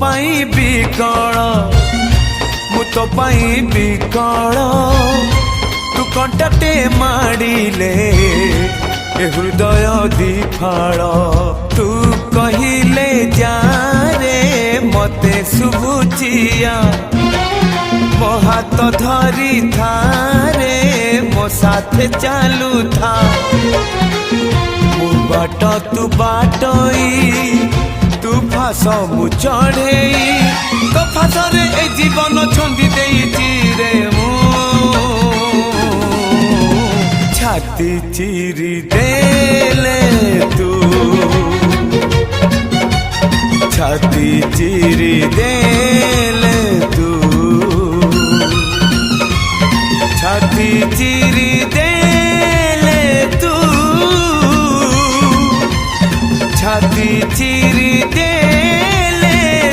पाई बिकल मु तो पाई बिकल तू कंटाटे माड़िले ए हृदय दिफाल तू कहिले जारे मते शुभुचिया मो हाथ धरी थारे मो साथे चालू था मु बाट तू बाटई तू फास मु चढ़े तो फास रे ए जीवन छंदी देइची रे मु छाती चिरी देले तू छाती चिरी दे